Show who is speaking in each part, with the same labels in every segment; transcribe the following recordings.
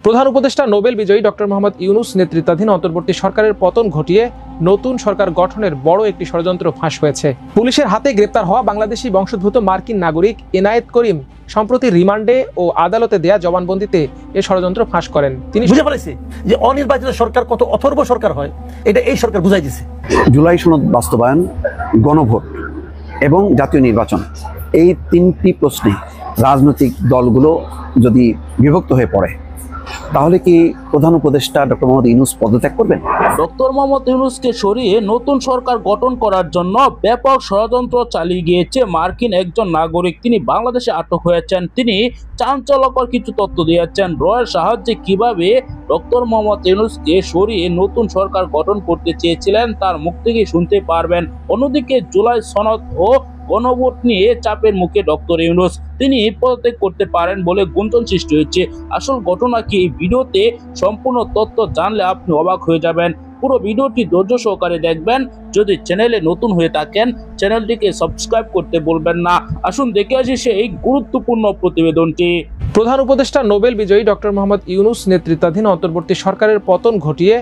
Speaker 1: প্রধান উপদেষ্টা নোবেল বিজয়ী ডক্টর মোহাম্মদ ইউনূস নেতৃত্বাধীন অন্তর্বর্তী সরকারের পতন ঘটিয়ে নতুন সরকার গঠনের বড় একটি ষড়যন্ত্র ফাঁস হয়েছে। পুলিশের হাতে গ্রেপ্তার হওয়া বাংলাদেশি বংশোদ্ভূত মার্কিন নাগরিক এনায়েত করিম সম্প্রতি রিমান্ডে ও আদালতে দেয়া জবানবন্দিতে এ ষড়যন্ত্র ফাঁস করেন। তিনি
Speaker 2: বুঝে ফেলেছে যে অনির্বাচিত সরকার কত অথর্ব সরকার হয়, এটা এই সরকার বুঝাই দিছে।
Speaker 3: জুলাই সনদ বাস্তবায়ন, গণভোট এবং জাতীয় নির্বাচন, এই তিনটি প্রশ্নে রাজনৈতিক দলগুলো যদি বিভক্ত হয়ে পড়ে তাহলে কি প্রধান উপদেষ্টা ডক্টর মোহাম্মদ ইউনূস পদত্যাগ করবেন?
Speaker 4: ডক্টর মোহাম্মদ ইউনূসকে সরিয়ে নতুন সরকার গঠন করার জন্য ব্যাপক ষড়যন্ত্র চালিয়ে গিয়েছে মার্কিন একজন নাগরিক। তিনি বাংলাদেশে আটক হয়েছেন। তিনি চাঞ্চল্যকর কিছু তথ্য দিয়েছেন। রয়ের সাহায্যে কিভাবে ডক্টর মোহাম্মদ ইউনূসকে সরিয়ে নতুন সরকার গঠন করতে চেয়েছিলেন তার মুখ থেকে শুনতে পারবেন। অন্যদিকে জুলাই সনদ ও গণভোট নিয়ে চাপের মুখে ডক্টর ইউনূস তিনি পদত্যাগ করতে পারেন বলে গুঞ্জন সৃষ্টি হয়েছে। আসল ঘটনা কি, এই ভিডিওতে সম্পূর্ণ তথ্য জানলে আপনি অবাক হয়ে যাবেন। পুরো ভিডিওটি ধৈর্য সহকারে দেখবেন। যদি চ্যানেলে নতুন হয়ে থাকেন চ্যানেলটিকে সাবস্ক্রাইব করতে বলবেন না। আসুন দেখে আসি সেই গুরুত্বপূর্ণ প্রতিবেদনটি।
Speaker 1: প্রধান উপদেষ্টা নোবেল বিজয়ী ডক্টর মোহাম্মদ ইউনূস নেতৃত্বাধীন অন্তর্বর্তী সরকারের পতন ঘটিয়ে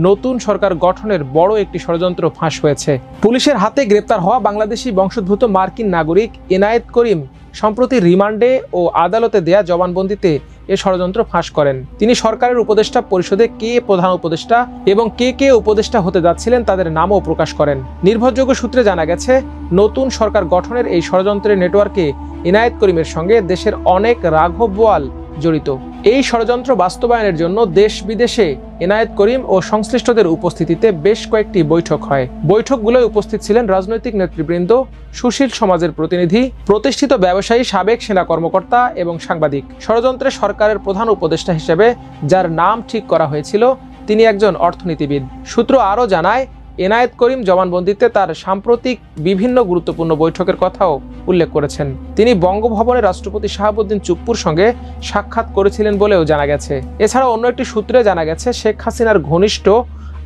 Speaker 1: নতুন সরকার গঠনের বড় একটি ষড়যন্ত্র ফাঁস হয়েছে। পুলিশের হাতে গ্রেপ্তার হওয়া বাংলাদেশি বংশোদ্ভূত মার্কিন নাগরিক এনায়েত করিম সম্প্রতি রিমান্ডে ও আদালতে দেয়া জবানবন্দিতে এ ষড়যন্ত্র ফাঁস করেন। তিনি সরকারের উপদেষ্টা পরিষদে কে প্রধান উপদেষ্টা এবং কে উপদেষ্টা হতে যাচ্ছিলেন তাদের নামও প্রকাশ করেন। নির্ভরযোগ্য সূত্রে জানা গেছে, নতুন সরকার গঠনের এই ষড়যন্ত্রের নেটওয়ার্কে এনায়েত করিমের সঙ্গে দেশের অনেক রাঘব বোয়াল জড়িত। এই ষড়যন্ত্র বাস্তবায়নের জন্য দেশ বিদেশে এনায়েত করিম ও সংশ্লিষ্টদের উপস্থিতিতে বেশ কয়েকটি বৈঠক হয়। বৈঠকগুলোয় উপস্থিত ছিলেন রাজনৈতিক নেতৃবৃন্দ, সুশীল সমাজের প্রতিনিধি, প্রতিষ্ঠিত ব্যবসায়ী, সাবেক সেনা কর্মকর্তা এবং সাংবাদিক। ষড়যন্ত্রে সরকারের প্রধান উপদেষ্টা হিসেবে যার নাম ঠিক করা হয়েছিল তিনি একজন অর্থনীতিবিদ। সূত্র আরও জানায়, এনায়েত করিম জবানবন্দিতে তার সাম্প্রতিক বিভিন্ন গুরুত্বপূর্ণ বৈঠকের কথাও উল্লেখ করেছেন। তিনি বঙ্গভবনে রাষ্ট্রপতি শাহাবুদ্দিন চুপ্পুর সঙ্গে সাক্ষাৎ করেছিলেন বলেও জানা গেছে। এছাড়া অন্য একটি সূত্রে জানা গেছে, শেখ হাসিনার ঘনিষ্ঠ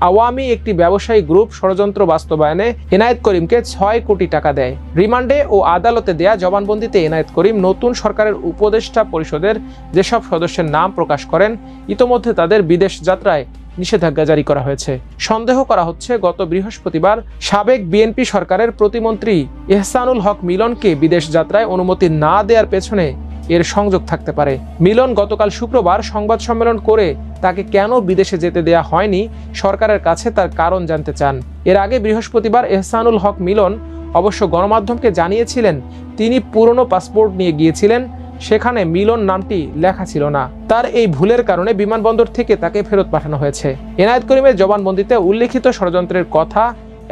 Speaker 1: আওয়ামী একটি ব্যবসায়ী গ্রুপ ষড়যন্ত্র বাস্তবায়নে এনায়েত করিমকে ৬ কোটি টাকা দেয়। রিমান্ডে ও আদালতে দেয়া জবানবন্দিতে এনায়েত করিম নতুন সরকারের উপদেষ্টা পরিষদের যেসব সদস্যের নাম প্রকাশ করেন, ইতোমধ্যে তাদের বিদেশ যাত্রায় নিষেধাজ্ঞা জারি করা হয়েছে। সন্দেহ করা হচ্ছে, গত বৃহস্পতিবার সাবেক বিএনপি সরকারের প্রতিমন্ত্রী এহসানুল হক মিলনকে বিদেশ যাত্রায় অনুমতি না দেওয়ার পেছনে এর সংযোগ থাকতে পারে। মিলন গতকাল শুক্রবার সংবাদ সম্মেলন করে তাকে কেন বিদেশে যেতে দেয়া হয়নি সরকারের কাছে তার কারণ জানতে চান। এর আগে বৃহস্পতিবার এহসানুল হক মিলন অবশ্য গণমাধ্যমকে জানিয়েছিলেন তিনি পুরনো পাসপোর্ট নিয়ে গিয়েছিলেন, সেখানে মিলন নামটি লেখা ছিল না। তার এই ভুলের কারণে বিমানবন্দর থেকে তাকে ফেরত পাঠানো হয়েছে। এনায়েত করিমের জবানবন্দিতে উল্লেখিত ষড়যন্ত্রের কথা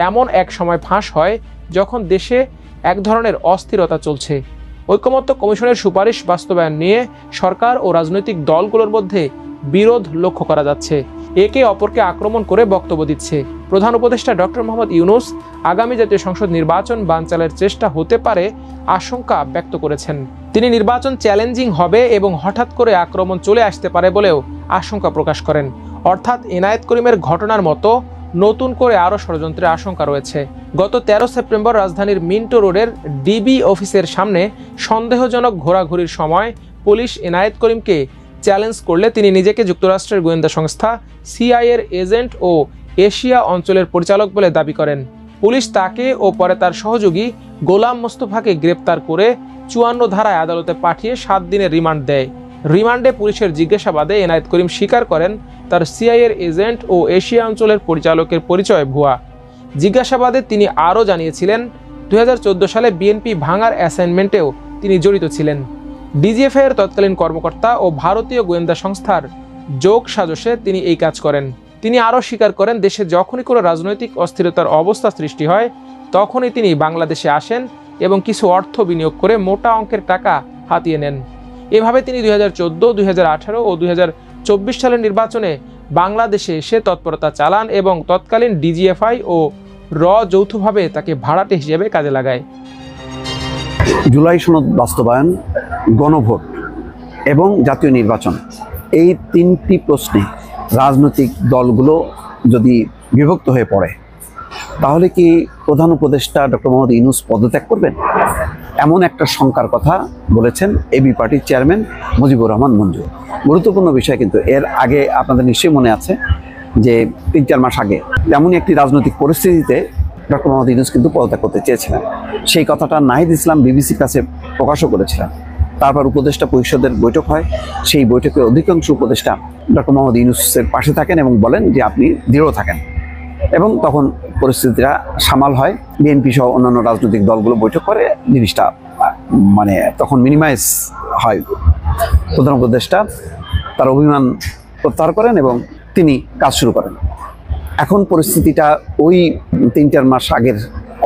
Speaker 1: এমন এক সময় ফাঁস হয় যখন দেশে এক ধরনের অস্থিরতা চলছে। ঐকমত্য কমিশনের সুপারিশ বাস্তবায়ন নিয়ে সরকার ও রাজনৈতিক দলগুলোর মধ্যে বিরোধ লক্ষ্য করা যাচ্ছে। একে অপরকে আক্রমণ করে বক্তব্য দিচ্ছে। প্রধান উপদেষ্টা ডক্টর মোহাম্মদ ইউনূস আগামী জাতীয় সংসদ নির্বাচন বানচালের চেষ্টা হতে পারে আশঙ্কা ব্যক্ত করেছেন। তিনি নির্বাচন চ্যালেঞ্জিং হবে এবং হঠাৎ করে আক্রমণ চলে আসতে পারে বলেও আশঙ্কা প্রকাশ করেন। অর্থাৎ এনায়েত করিমের ঘটনার মতো নতুন করে আরও ষড়যন্ত্রের আশঙ্কা রয়েছে। গত 13 সেপ্টেম্বর রাজধানীর মিন্টো রোডের ডিবি অফিসের সামনে সন্দেহজনক ঘোরাঘুরির সময় পুলিশ এনায়েত করিমকে চ্যালেঞ্জ করলে তিনি নিজেকে যুক্তরাষ্ট্রের গোয়েন্দা সংস্থা সিআইএর এজেন্ট ও এশিয়া অঞ্চলের পরিচালক বলে দাবি করেন। পুলিশ তাকে ও পরে তার সহযোগী গোলাম মোস্তফাকে গ্রেপ্তার করে 54 ধারায় আদালতে পাঠিয়ে 7 দিনের রিমান্ড দেয়। রিমান্ডে পুলিশের জিজ্ঞাসাবাদে এনায়েত করিম স্বীকার করেন তার সিআইএর এজেন্ট ও এশিয়া অঞ্চলের পরিচালকের পরিচয় ভুয়া। জিজ্ঞাসাবাদে তিনি আরও জানিয়েছিলেন 2014 সালে বিএনপি ভাঙার অ্যাসাইনমেন্টেও তিনি জড়িত ছিলেন। ডিজিএফআই এর তৎকালীন কর্মকর্তা ও ভারতীয় গোয়েন্দা সংস্থার যোগ সাজশে তিনি এই কাজ করেন। তিনি আরও স্বীকার করেন, দেশে যখনই কোনো রাজনৈতিক অস্থিরতার অবস্থা সৃষ্টি হয় তখনই তিনি বাংলাদেশে আসেন এবং কিছু অর্থ বিনিয়োগ করে মোটা অঙ্কের টাকা হাতিয়ে নেন। এভাবে তিনি 2014, 2018 ও 2024 সালের নির্বাচনে বাংলাদেশে এসে তৎপরতা চালান এবং তৎকালীন ডিজিএফআই ও যৌথভাবে তাকে ভাড়াটে হিসেবে কাজে লাগায়।
Speaker 3: জুলাই সনদ বাস্তবায়ন, গণভোট এবং জাতীয় নির্বাচন, এই তিনটি প্রশ্নে রাজনৈতিক দলগুলো যদি বিভক্ত হয়ে পড়ে তাহলে কি প্রধান উপদেষ্টা ডক্টর মোহাম্মদ ইউনূস পদত্যাগ করবেন? এমন একটা শঙ্কার কথা বলেছেন এবি পার্টির চেয়ারম্যান মুজিবুর রহমান মঞ্জু। গুরুত্বপূর্ণ বিষয়, কিন্তু এর আগে আপনাদের নিশ্চয়ই মনে আছে যে 3-4 মাস আগে তেমনই একটি রাজনৈতিক পরিস্থিতিতে ডক্টর মোহাম্মদ ইউনূস কিন্তু পদত্যাগ করতে চেয়েছিলেন। সেই কথাটা নাহিদ ইসলাম বিবিসির কাছে প্রকাশও করেছিলেন। তারপর উপদেষ্টা পরিষদের বৈঠক হয়। সেই বৈঠকে অধিকাংশ উপদেষ্টা ডক্টর মোহাম্মদ ইউনূসের পাশে থাকেন এবং বলেন যে আপনি দৃঢ় থাকেন, এবং তখন পরিস্থিতিটা সামাল হয়। বিএনপি সহ অন্যান্য রাজনৈতিক দলগুলো বৈঠক করে, জিনিসটা মানে তখন মিনিমাইজ হয়। প্রধান উপদেষ্টা তার অভিমান প্রত্যাহার করেন এবং তিনি কাজ শুরু করেন। এখন পরিস্থিতিটা ওই 3-4 মাস আগের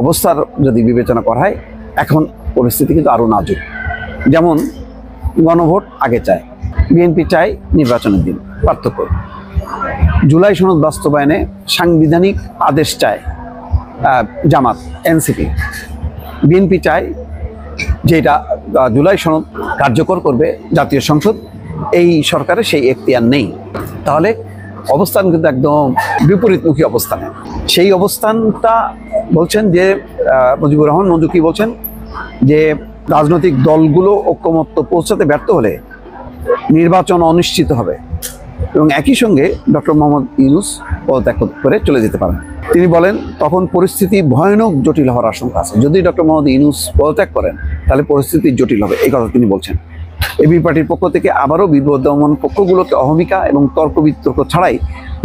Speaker 3: অবস্থার যদি বিবেচনা করা হয়, এখন পরিস্থিতি কিন্তু আরও নাজুক। যেমন গণভোট আগে চায়, বিএনপি চায় নির্বাচনের দিন, পার্থক্য। জুলাই সনদ বাস্তবায়নে সাংবিধানিক আদেশ চায় জামাত, এনসিপি। বিএনপি চায় যে এটা জুলাই সনদ কার্যকর করবে জাতীয় সংসদ, এই সরকারের সেই এখতিয়ার নেই। তাহলে অবস্থান কিন্তু একদম বিপরীতমুখী অবস্থানে। সেই অবস্থানটা বলছেন যে মুজিবুর রহমান মঞ্জু কি বলছেন, যে রাজনৈতিক দলগুলো ঐক্যমত্য পৌঁছাতে ব্যর্থ হলে নির্বাচন অনিশ্চিত হবে, এবং একই সঙ্গে ডক্টর মোহাম্মদ ইউনূস পদত্যাগ করে চলে যেতে পারেন। তিনি বলেন তখন পরিস্থিতি ভয়ানক জটিল হওয়ার আশঙ্কা আছে। যদি ডক্টর মোহাম্মদ ইউনূস পদত্যাগ করেন তাহলে পরিস্থিতি জটিল হবে, এই কথা তিনি বলছেন। এবি পার্টির পক্ষ থেকে আবারও বিবদমান পক্ষগুলোকে অহমিকা এবং তর্ক বিতর্ক ছাড়াই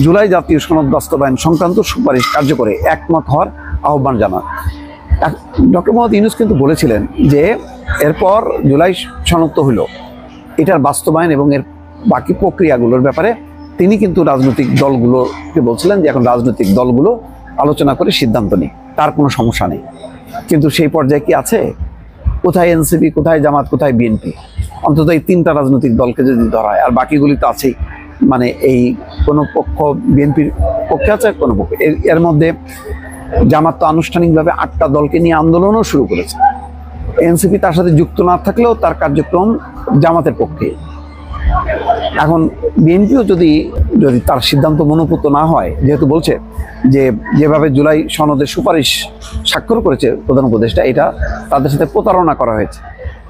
Speaker 3: জুলাই জাতীয় সনদ বাস্তবায়ন সংক্রান্ত সুপারিশ কার্যকরে একমত হওয়ার আহ্বান জানান। ডক্টর মোহাম্মদ ইউনূস কিন্তু বলেছিলেন যে এরপর জুলাই সনদ তো হলো, এটার বাস্তবায়ন এবং এর বাকি প্রক্রিয়াগুলোর ব্যাপারে তিনি কিন্তু রাজনৈতিক দলগুলোকে বলছিলেন যে এখন রাজনৈতিক দলগুলো আলোচনা করে সিদ্ধান্ত নিই, তার কোনো সমস্যা নেই। কিন্তু সেই পর্যায়ে কি আছে? কোথায় এনসিপি, কোথায় জামাত, কোথায় বিএনপি? অন্তত এই 3টা রাজনৈতিক দলকে যদি ধরা হয়, আর বাকিগুলি তো আছেই। মানে এই কোনো পক্ষ বিএনপির পক্ষে আছে, কোনো পক্ষে। এর মধ্যে জামাত তো আনুষ্ঠানিকভাবে 8টা দলকে নিয়ে আন্দোলনও শুরু করেছে। এনসিপি তার সাথে যুক্ত না থাকলেও তার কার্যক্রম জামাতের পক্ষে। এখন বিএনপিও যদি তার সিদ্ধান্ত মনোপুত না হয়, যেহেতু বলছে যে যেভাবে জুলাই সনদের সুপারিশ স্বাক্ষর করেছে প্রধান উপদেষ্টা, এটা তাদের সাথে প্রতারণা করা হয়েছে,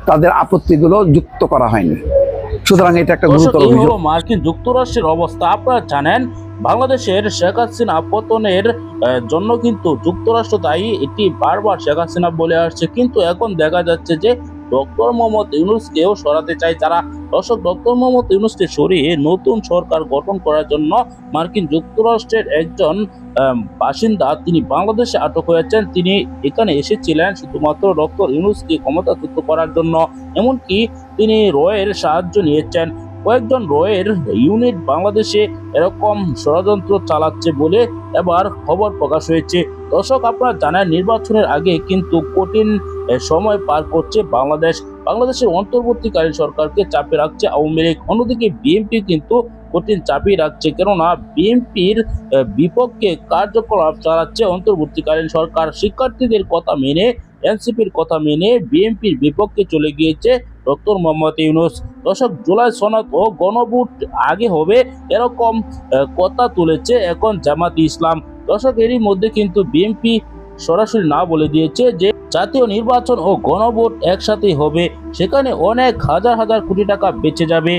Speaker 3: তাদের আপত্তিগুলো যুক্ত করা হয়নি। সুতরাং এটা একটা গুরুতর অভিযোগ।
Speaker 4: মার্কিন যুক্তরাষ্ট্রের অবস্থা আপনারা জানেন। বাংলাদেশের শেখ হাসিনা পতনের জন্য কিন্তু যুক্তরাষ্ট্র দায়ী, এটি বারবার শেখ হাসিনা বলে আসছে। কিন্তু এখন দেখা যাচ্ছে যে ডক্টর মোহাম্মদ ইউনূসকেও সরাতে চায় তারা। দর্শক, ডক্টর মোহাম্মদ ইউনূসকে সরিয়ে নতুন সরকার গঠন করার জন্য মার্কিন যুক্তরাষ্ট্রের একজন বাসিন্দা তিনি বাংলাদেশে আটক হয়েছেন। তিনি এখানে এসেছিলেন শুধুমাত্র ডক্টর ইউনূসকে ক্ষমতাচ্যুত করার জন্য। এমনকি তিনি রয়ের সাহায্য নিয়েছেন। কয়েকজন রয়ের ইউনিট বাংলাদেশে এরকম ষড়যন্ত্র চালাচ্ছে বলে এবার খবর প্রকাশ হয়েছে। দর্শক, আপনারা জানেন নির্বাচনের আগে কিন্তু কঠিন সময় পার করছে বাংলাদেশের অন্তর্বর্তীকালীন সরকারকে চাপে রাখছে আওয়ামী লীগ। অন্যদিকে বিএনপি কিন্তু কঠিন চাপে রাখছে, কেননা বিএনপির বিপক্ষে কার্যকলাপ চালাচ্ছে অন্তর্বর্তীকালীন সরকার। শিক্ষার্থীদের কথা মেনে, এনসিপির কথা মেনে বিএনপির বিপক্ষে চলে গিয়েছে ডক্টর মোহাম্মদ ইউনূস। দর্শক, জুলাই সনদ ও গণভোট আগে হবে এরকম কথা তুলেছে এখন জামাত ইসলাম। দর্শক, এরই মধ্যে কিন্তু বিএনপি সরাসরি না বলে দিয়েছে যে জাতীয় নির্বাচন ও গণভোট একসাথে হবে, সেখানে অনেক হাজার হাজার কোটি টাকা বেঁচে যাবে।